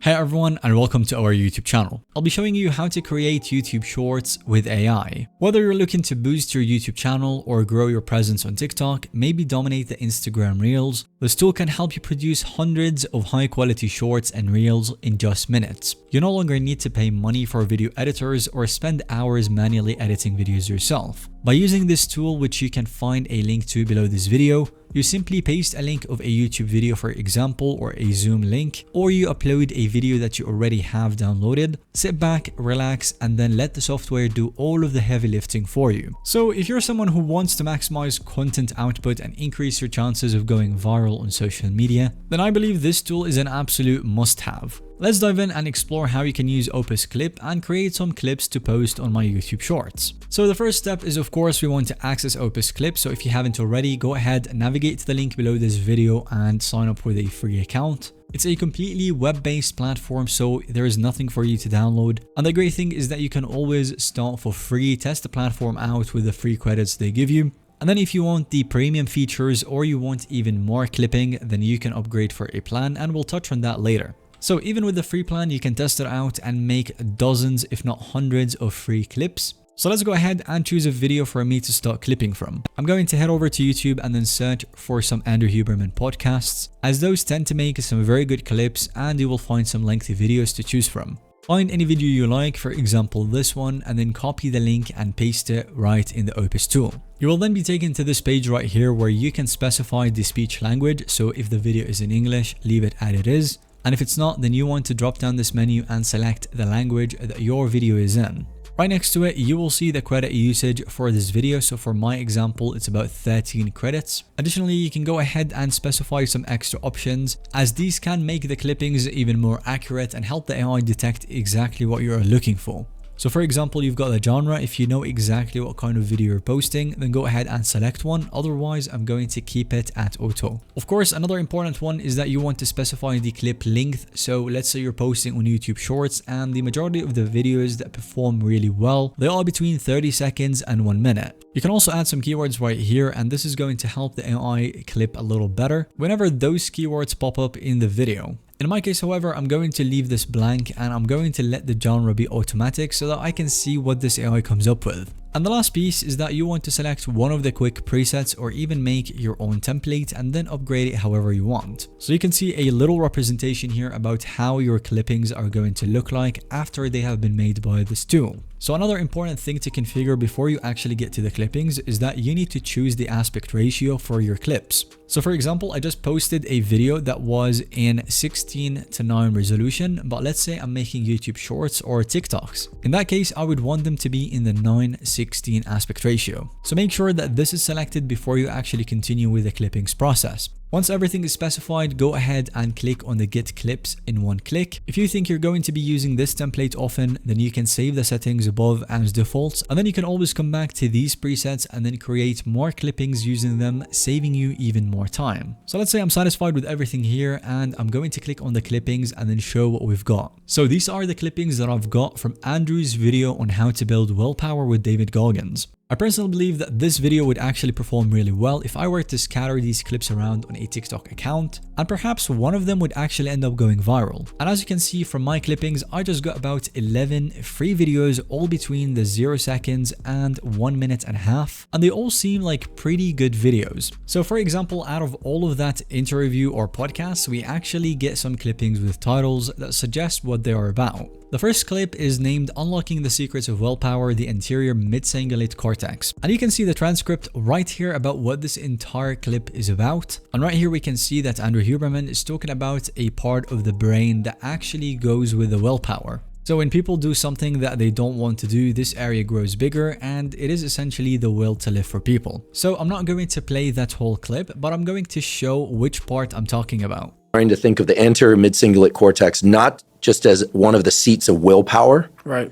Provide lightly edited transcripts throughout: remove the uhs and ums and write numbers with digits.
Hey everyone, and welcome to our YouTube channel. I'll be showing you how to create YouTube Shorts with AI. Whether you're looking to boost your YouTube channel or grow your presence on TikTok, maybe dominate the Instagram Reels, this tool can help you produce hundreds of high quality shorts and reels in just minutes. You no longer need to pay money for video editors or spend hours manually editing videos yourself. By using this tool, which you can find a link to below this video, you simply paste a link of a YouTube video, for example, or a Zoom link, or you upload a video that you already have downloaded, sit back, relax, and then let the software do all of the heavy lifting for you. So if you're someone who wants to maximize content output and increase your chances of going viral on social media, then I believe this tool is an absolute must-have. Let's dive in and explore how you can use Opus Clip and create some clips to post on my YouTube Shorts. So the first step is, of course, we want to access Opus Clip. So if you haven't already, go ahead and navigate to the link below this video and sign up with a free account. It's a completely web-based platform, so there is nothing for you to download. And the great thing is that you can always start for free, test the platform out with the free credits they give you. And then if you want the premium features or you want even more clipping, then you can upgrade for a plan, and we'll touch on that later. So even with the free plan, you can test it out and make dozens, if not hundreds, of free clips. So let's go ahead and choose a video for me to start clipping from. I'm going to head over to YouTube and then search for some Andrew Huberman podcasts, as those tend to make some very good clips and you will find some lengthy videos to choose from. Find any video you like, for example this one, and then copy the link and paste it right in the Opus tool. You will then be taken to this page right here where you can specify the speech language. So if the video is in English, leave it as it is. And if it's not, then you want to drop down this menu and select the language that your video is in. Right next to it, you will see the credit usage for this video. So for my example, it's about 13 credits. Additionally, you can go ahead and specify some extra options, as these can make the clippings even more accurate and help the AI detect exactly what you are looking for. So for example, you've got the genre. If you know exactly what kind of video you're posting, then go ahead and select one. Otherwise, I'm going to keep it at auto. Of course, another important one is that you want to specify the clip length. So let's say you're posting on YouTube Shorts and the majority of the videos that perform really well, they are between 30 seconds and 1 minute. You can also add some keywords right here, and this is going to help the AI clip a little better whenever those keywords pop up in the video. In my case, however, I'm going to leave this blank and I'm going to let the genre be automatic so that I can see what this AI comes up with. And the last piece is that you want to select one of the quick presets or even make your own template and then upgrade it however you want. So you can see a little representation here about how your clippings are going to look like after they have been made by this tool. So another important thing to configure before you actually get to the clippings is that you need to choose the aspect ratio for your clips. So for example, I just posted a video that was in 16:9 resolution, but let's say I'm making YouTube Shorts or TikToks. In that case, I would want them to be in the 9:16 aspect ratio. So make sure that this is selected before you actually continue with the clippings process. Once everything is specified, go ahead and click on the Get Clips in one click. If you think you're going to be using this template often, then you can save the settings above as defaults, and then you can always come back to these presets and then create more clippings using them, saving you even more time. So let's say I'm satisfied with everything here and I'm going to click on the clippings and then show what we've got. So these are the clippings that I've got from Andrew's video on how to build willpower with David Goggins. I personally believe that this video would actually perform really well if I were to scatter these clips around on a TikTok account, and perhaps one of them would actually end up going viral. And as you can see from my clippings, I just got about 11 free videos, all between the 0 seconds and 1 minute and a half, and they all seem like pretty good videos. So for example, out of all of that interview or podcast, we actually get some clippings with titles that suggest what they are about. The first clip is named Unlocking the Secrets of Willpower, the Anterior Mid-Cingulate Cortex. And you can see the transcript right here about what this entire clip is about. And right here we can see that Andrew Huberman is talking about a part of the brain that actually goes with the willpower. So when people do something that they don't want to do, this area grows bigger, and it is essentially the will to live for people. So I'm not going to play that whole clip, but I'm going to show which part I'm talking about. Trying to think of the anterior mid-cingulate cortex not just as one of the seats of willpower, right,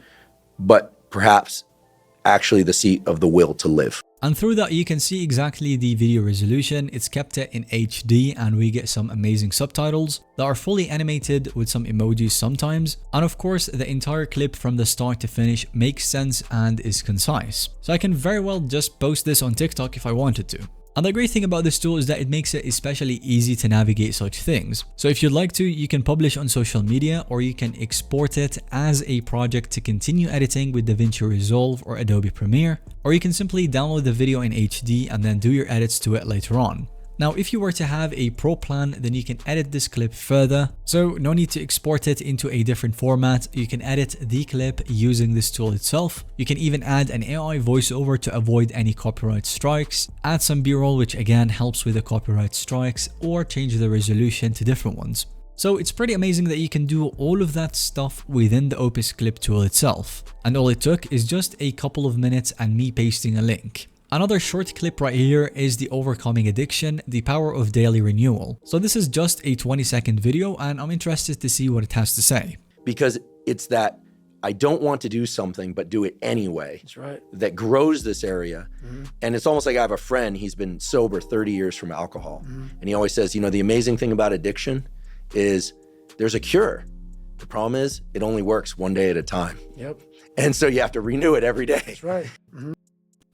but perhaps actually the seat of the will to live. And through that, you can see exactly the video resolution. It's kept it in HD, and we get some amazing subtitles that are fully animated with some emojis sometimes. And of course, the entire clip from the start to finish makes sense and is concise. So I can very well just post this on TikTok if I wanted to. And the great thing about this tool is that it makes it especially easy to navigate such things. So if you'd like to, you can publish on social media, or you can export it as a project to continue editing with DaVinci Resolve or Adobe Premiere, or you can simply download the video in HD and then do your edits to it later on. Now, if you were to have a pro plan, then you can edit this clip further. So no need to export it into a different format. You can edit the clip using this tool itself. You can even add an AI voiceover to avoid any copyright strikes, add some B-roll, which again helps with the copyright strikes, or change the resolution to different ones. So it's pretty amazing that you can do all of that stuff within the Opus Clip tool itself. And all it took is just a couple of minutes and me pasting a link. Another short clip right here is the Overcoming Addiction, the Power of Daily Renewal. So this is just a 20-second video, and I'm interested to see what it has to say. Because it's that I don't want to do something, but do it anyway. That's right. That grows this area. And it's almost like I have a friend, he's been sober 30 years from alcohol. And he always says, you know, the amazing thing about addiction is there's a cure. The problem is it only works one day at a time. Yep. And so you have to renew it every day. That's right.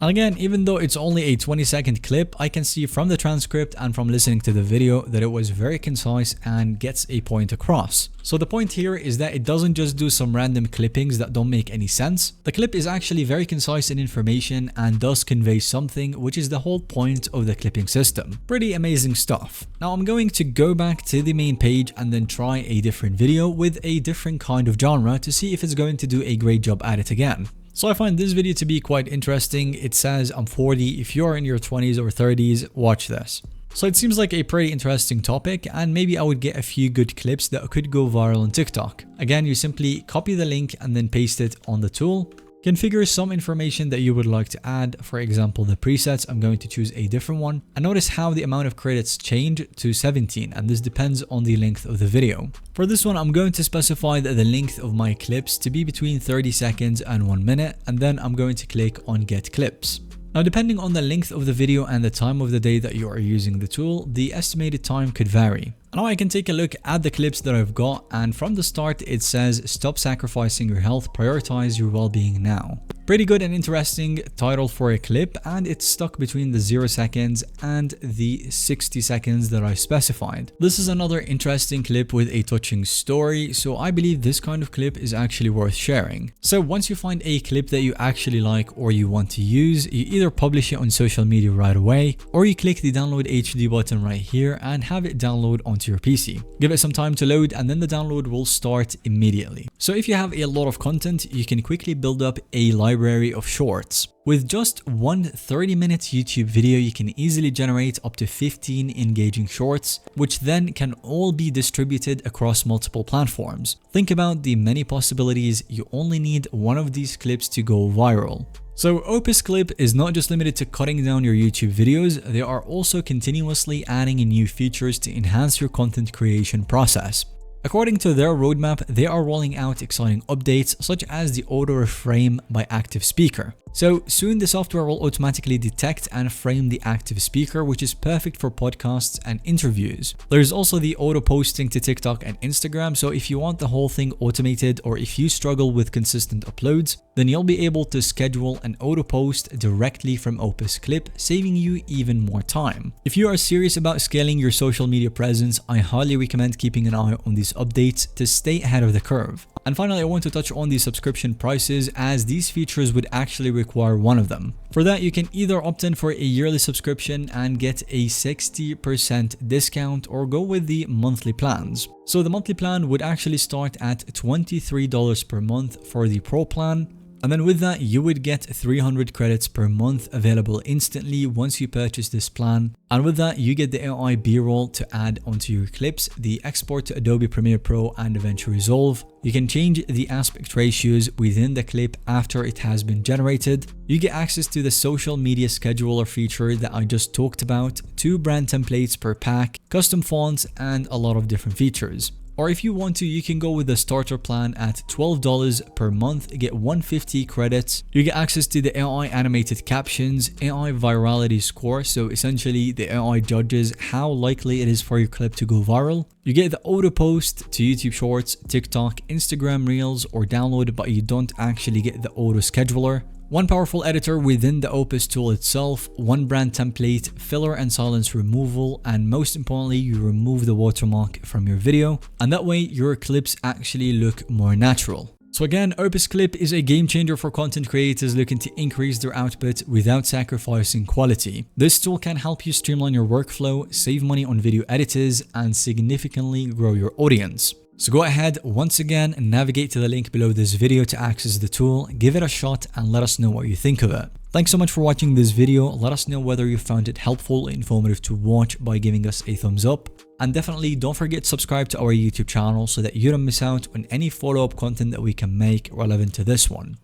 And again, even though it's only a 20-second clip, I can see from the transcript and from listening to the video that it was very concise and gets a point across. So the point here is that it doesn't just do some random clippings that don't make any sense. The clip is actually very concise in information and does convey something, which is the whole point of the clipping system. Pretty amazing stuff. Now I'm going to go back to the main page and then try a different video with a different kind of genre to see if it's going to do a great job at it again. So I find this video to be quite interesting. It says I'm 40. If you're in your 20s or 30s, watch this. So it seems like a pretty interesting topic, and maybe I would get a few good clips that could go viral on TikTok. Again, you simply copy the link and then paste it on the tool. Configure some information that you would like to add. For example, the presets, I'm going to choose a different one. And notice how the amount of credits change to 17, and this depends on the length of the video. For this one, I'm going to specify the length of my clips to be between 30 seconds and 1 minute, and then I'm going to click on Get Clips. Now, depending on the length of the video and the time of the day that you are using the tool, the estimated time could vary. Now I can take a look at the clips that I've got, and from the start it says stop sacrificing your health, prioritize your well-being now. Pretty good and interesting title for a clip, and it's stuck between the 0 seconds and the 60 seconds that I specified. This is another interesting clip with a touching story, so I believe this kind of clip is actually worth sharing. So once you find a clip that you actually like or you want to use, you either publish it on social media right away, or you click the download HD button right here and have it download onto your PC. Give it some time to load, and then the download will start immediately. So if you have a lot of content, you can quickly build up a library of shorts. With just one 30-minute YouTube video, you can easily generate up to 15 engaging shorts, which then can all be distributed across multiple platforms. Think about the many possibilities. You only need one of these clips to go viral. So Opus Clip is not just limited to cutting down your YouTube videos, they are also continuously adding in new features to enhance your content creation process. According to their roadmap, they are rolling out exciting updates such as the auto reframe by active speaker. So soon the software will automatically detect and frame the active speaker, which is perfect for podcasts and interviews. There's also the auto posting to TikTok and Instagram, so if you want the whole thing automated, or if you struggle with consistent uploads, then you'll be able to schedule an auto post directly from Opus Clip, saving you even more time. If you are serious about scaling your social media presence, I highly recommend keeping an eye on these updates to stay ahead of the curve. And finally, I want to touch on the subscription prices, as these features would actually require one of them. For that, you can either opt in for a yearly subscription and get a 60% discount, or go with the monthly plans. So the monthly plan would actually start at $23 per month for the Pro plan. And then with that, you would get 300 credits per month available instantly once you purchase this plan. And with that, you get the AI B-roll to add onto your clips, the export to Adobe Premiere Pro and DaVinci Resolve. You can change the aspect ratios within the clip after it has been generated. You get access to the social media scheduler feature that I just talked about, 2 brand templates per pack, custom fonts, and a lot of different features. Or if you want to, you can go with the starter plan at $12 per month, get 150 credits. You get access to the AI animated captions, AI virality score, so essentially the AI judges how likely it is for your clip to go viral. You get the auto post to YouTube Shorts, TikTok, Instagram Reels, or download, but you don't actually get the auto scheduler. One powerful editor within the Opus tool itself, one brand template, filler and silence removal, and most importantly, you remove the watermark from your video, and that way your clips actually look more natural. So again, Opus Clip is a game changer for content creators looking to increase their output without sacrificing quality. This tool can help you streamline your workflow, save money on video editors, and significantly grow your audience. So go ahead, once again, navigate to the link below this video to access the tool, give it a shot, and let us know what you think of it. Thanks so much for watching this video. Let us know whether you found it helpful or informative to watch by giving us a thumbs up. And definitely don't forget to subscribe to our YouTube channel so that you don't miss out on any follow-up content that we can make relevant to this one.